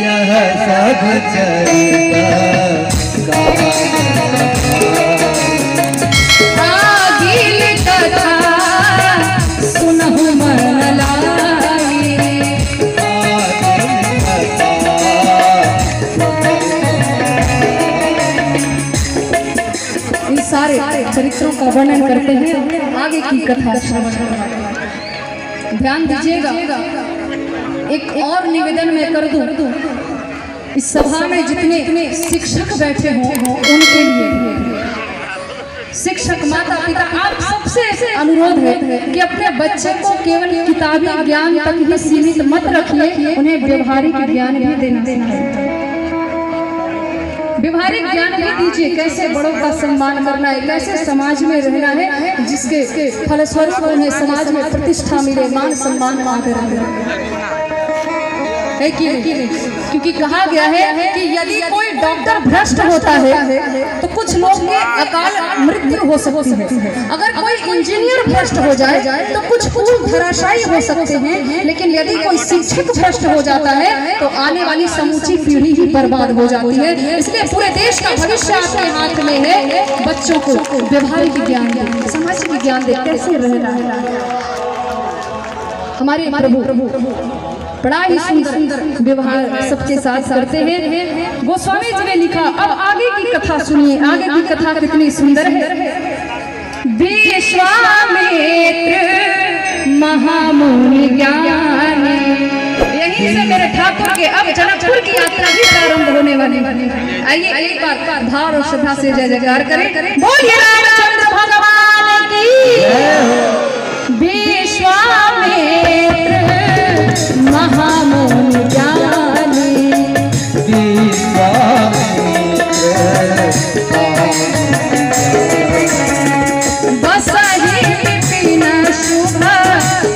यह सब आगिल कथा सुनहु मन लाई। इन सारे चरित्रों का वर्णन करते हैं, आगे की कथा ध्यान दीजिएगा। एक और निवेदन मैं कर दूं, इस सभा में जितने शिक्षक बैठे हों उनके लिए, शिक्षक माता पिता, आप सबसे अनुरोध है कि अपने बच्चे को केवल किताबी ज्ञान तक ही सीमित मत रखिए, उन्हें व्यवहारिक ज्ञान भी देना। व्यवहारिक ज्ञान भी दीजिए, कैसे बड़ों का सम्मान करना है, कैसे समाज में रहना है, जिसके फलस्वरूप उन्हें समाज में प्रतिष्ठा मिले, मान सम्मान है कि नहीं? क्योंकि कहा गया है कि यदि कोई डॉक्टर भ्रष्ट होता है तो कुछ लोग की अकाल मृत्यु हो सकती है। अगर कोई इंजीनियर भ्रष्ट हो जाए तो कुछ धराशायी हो सकते हैं, लेकिन यदि कोई शिक्षक भ्रष्ट हो जाता है तो आने वाली समूची पीढ़ी ही बर्बाद हो जाती है। इसलिए पूरे देश का भविष्य आपके हाथ में है। बच्चों को व्यवहारिक ज्ञान दे, सामाजिक ज्ञान दे, कैसे रहना है। हमारे प्रभु बड़ा ही सुंदर व्यवहार सबके साथ करते हैं। गोस्वामी जी ने लिखा, अब आगे की कथा सुनिए, आगे की कथा कितनी सुंदर है। विश्वामित्र महामुनि ज्ञानी, यहीं से मेरे ठाकुर के अब जनकपुर की यात्रा भी प्रारंभ होने वाली है। आइए एक बार भाव और श्रद्धा से जय जयकार करें। बोलिए रामचंद्र भगवान की। विश्वामित्र महामुनि ज्ञानी, बसहि विपिन शुभ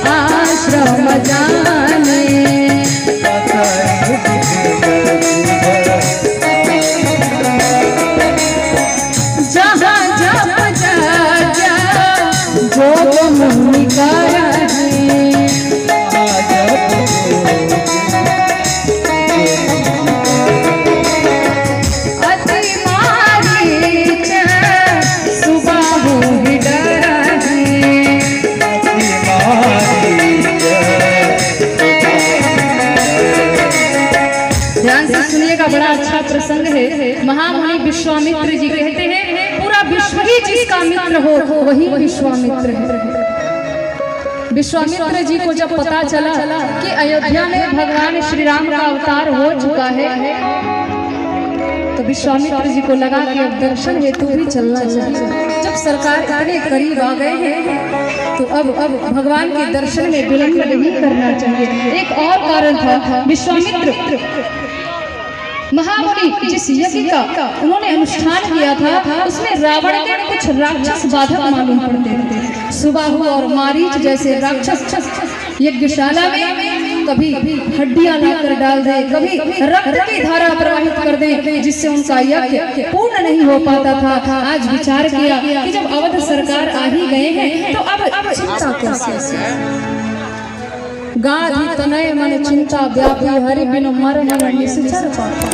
आश्रम जाने। जहाँ जप जज्ञा जोग मुनि करहि, बड़ा अच्छा प्रसंग है। महामुनि विश्वामित्र जी कहते हैं, पूरा विश्व ही जिसका मित्र हो वही विश्वामित्र है। विश्वामित्र जी को जब पता चला कि अयोध्या में भगवान श्री राम का अवतार हो चुका है तो विश्वामित्र जी को लगा कि अब दर्शन हेतु भी चलना चाहिए। जब सरकार इतने करीब आ गए हैं तो अब भगवान के दर्शन में विलंब नहीं करना चाहिए। एक और कारण था, विश्वामित्र महामुनि जिस यज्ञ का उन्होंने अनुष्ठान किया था उसमें रावण के कुछ राक्षस बाधक मालूम पड़ते थे। सुबाहु और मारीच जैसे राक्षस यज्ञशाला में कभी हड्डियां लाकर डाल दे, कभी रक्त की धारा प्रवाहित कर दे, जिससे उनका यज्ञ पूर्ण नहीं हो पाता था। आज विचार किया कि जब अवध सरकार आ ही गए हैं तो अब चिंता कैसे। गाधी तनय मन चिंता व्यापी, हरि बिनु मर मन निश्चर पाता।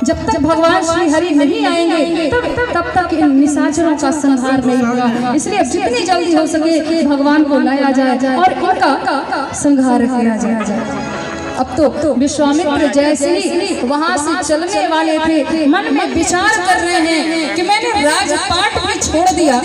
जब तक भगवान श्री हरि नहीं आएंगे तब तक इन निशाचरों का संहार नहीं होगा। इसलिए जितनी जल्दी हो सके भगवान को लाया जाए और इनका संहार किया जाए। अब तो विश्वामित्र जैसे ही वहां से चलने वाले थे, मन में विचार कर रहे हैं कि मैंने राजपाट भी छोड़ दिया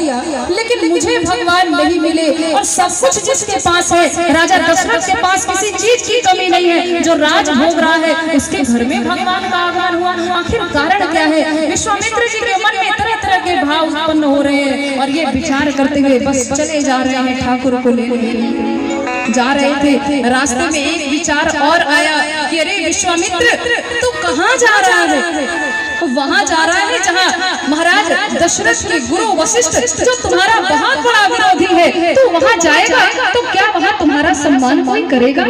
लेकिन मुझे भगवान नहीं मिले, और सब कुछ जिसके पास है, राजा दशरथ के पास किसी चीज की कमी नहीं है, जो राज भोग रहा है उसके घर में भगवान का आगमन हुआ। आखिर कारण क्या है? विश्वामित्र जी के मन में तरह तरह के भाव उत्पन्न हो रहे हैं और ये विचार करते हुए बस चले जा रहे हैं ठाकुर को लेकर जा रहे थे। रास्ते में एक विचार और आया कि अरे विश्वामित्र तू कहाँ जा रहा है? वहाँ जा रहा है जहाँ महाराज दशरथ के गुरु वशिष्ठ जो तुम्हारा बहुत बड़ा विरोधी है, तू वहाँ जाएगा तो क्या वहाँ तुम्हारा सम्मान कोई करेगा?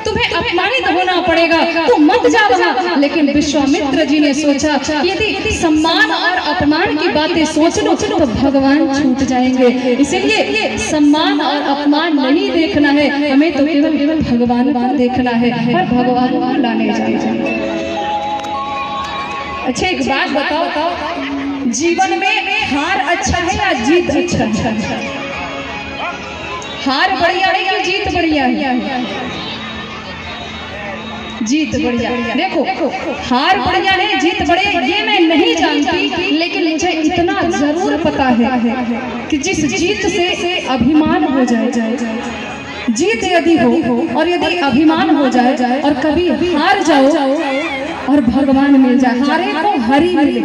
तुम्हें अपमानित होना पड़ेगा। पड़ेगा तो मत जा वहाँ। लेकिन विश्वामित्र जी ने सोचा यदि सम्मान और अपमान की बातें सोच लो तो भगवान छूट जाएंगे, इसलिए सम्मान और अपमान नहीं देखना है, हमें तो केवल भगवान को देखना है और भगवान को लाने जाना। अच्छा एक बात बताओ, जीवन में हार अच्छा है या जीत अच्छा है? हार बढ़िया है कि जीत बढ़िया है? जीत बढ़िया। देखो हार बढ़िया है जीत बढ़िया ये मैं नहीं जानती, लेकिन मुझे इतना जरूर पता है कि जिस जीत से अभिमान हो जाए, जीत यदि हो और यदि अभिमान हो जाए और कभी हार जाओ और भगवान मिल जाए, हारे को हरि मिले।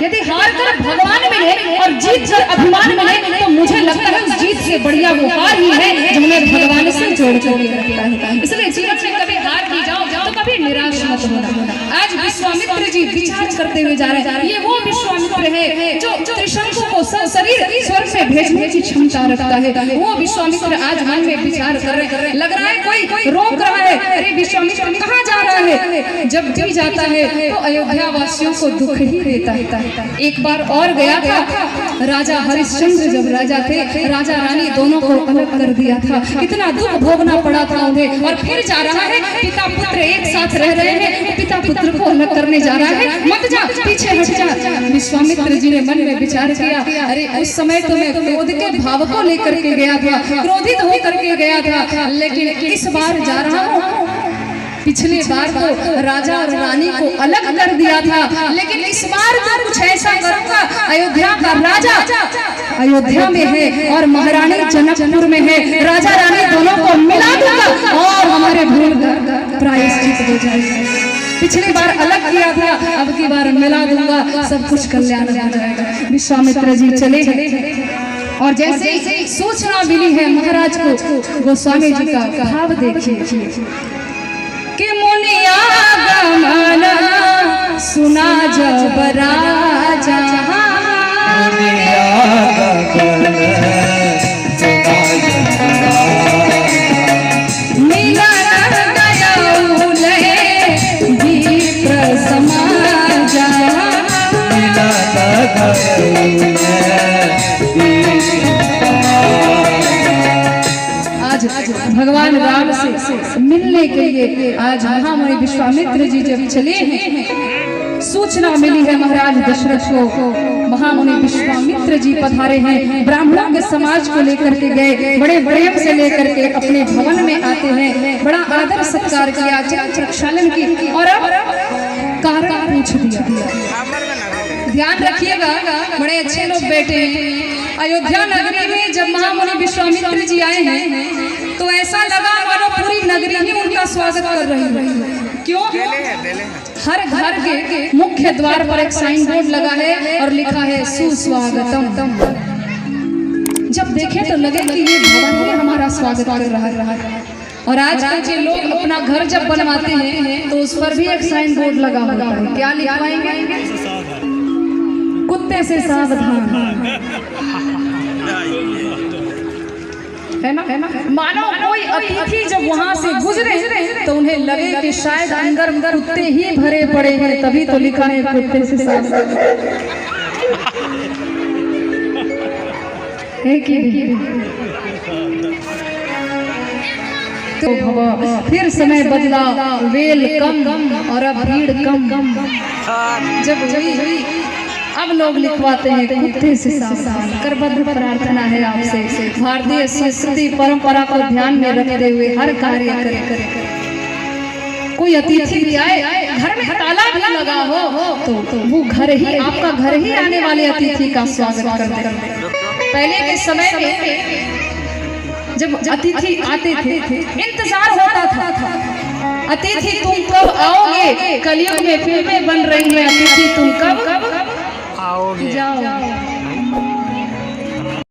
यदि हार कर भगवान मिले और जीत कर अभिमान मिले तो मुझे लगता है उस जीत से बढ़िया वो हार ही है जो हमें भगवान से जोड़ के रखता है। इसलिए जीवन में कभी हार की जाओ तो कभी निराश मत होना। आज विश्वामित्र जी विचार करते हुए जा रहे हैं, ये वो विश्वामित्र है जो त्रिशंकु को शरीर स्वर्ग में भेजने की क्षमता रखता है। वो विश्वामित्र आज मन में विचार कर रहे, लग रहा है कोई रोक रहा है, अरे विश्वामित्र कहाँ जा रहा है? जब भी जाता है तो अयोध्या वासियों को दुख ही देता है। एक बार और गया था राजा हरिश्चंद्र, जब राजा थे, राजा रानी दोनों को अलग कर दिया था, कितना दुख भोगना पड़ा था उन्हें। और फिर जा रहा है, पिता पुत्र एक साथ रह रहे हैं, पिता पुत्र को अलग करने जा रहा है, मत जा पीछे हट जा। विश्वामित्र जी ने मन में विचार किया, अरे उस समय तो मैं क्रोध के भाव को लेकर के गया था, क्रोधित होकर के गया था, लेकिन इस बार जा रहा हूँ, पिछले बार तो राजा और रानी को अलग कर दिया था, लेकिन इस बार तो कुछ ऐसा करूंगा, अयोध्या का राजा अयोध्या में है और महारानी जनकपुर में है, राजा रानी दोनों को मिला दूंगा और हमारे भूल का प्रायश्चित हो जाएगा। पिछली बार अलग किया था, अब की बार मिला दूंगा, सब कुछ कल्याण हो जाएगा। विश्वामित्र जी चले और जैसे ही सूचना मिली है महाराज को, गोस्वामी जी का भाव देखिए कि मुनिया गमना सुना जब राजा, मिला विप्र समाजा, आज भगवान राम से मिलने के लिए आज महामुनि विश्वामित्र जी जब चले हैं, सूचना मिली है महाराज दशरथ को, महामुनि विश्वामित्र जी पधारे हैं, ब्राह्मणों के समाज को लेकर के गए, बड़े प्रेम से लेकर के अपने भवन में आते हैं, बड़ा आदर सत्कार किया, प्रक्षालन की और अब कारण पूछ दिया। ध्यान रखिएगा, बड़े अच्छे लोग बैठे हैं। अयोध्या नगरी में जब महामुनि विश्वामित्र जी आए हैं तो ऐसा लगा मानो पूरी नगरी ही उनका स्वागत कर रही है। क्यों? हर घर के मुख्य द्वार पर एक साइन बोर्ड लगा है और लिखा है सुस्वागतम। जब देखे तो लगे कि ये भवन ही हमारा स्वागत कर रहा है। और आजकल के लोग अपना घर जब बनवाते हैं तो उस पर भी एक साइन बोर्ड लगा होता है, क्या लिखवाएंगे? कुत्ते से सावधान, है ना? मानो कोई अतिथि जब वहां से गुजरे तो उन्हें लगे कि शायद अंदर कुत्ते ही भरे पड़े हैं, तभी तो लिखा है कुत्ते से सावधान। तो फिर समय बदला, वेल कम और अब भीड़ कम। जब हुई अब लोग लिखवाते हैं कुत्ते से सावधान। करबद्ध प्रार्थना है आपसे, भारतीय संस्कृति परंपरा को ध्यान में रखते हुए हर कार्य करें। कोई अतिथि भी आए, घर में ताला भी लगा हो तो वो घर ही आपका घर ही आने वाले अतिथि का स्वागत करते। पहले के समय में जब अतिथि आते थे इंतजार होता था, अतिथि तुम कब आओगे? कलयुग में फिल्में बन रही हैं, अतिथि तुम कब आओगे? जाओ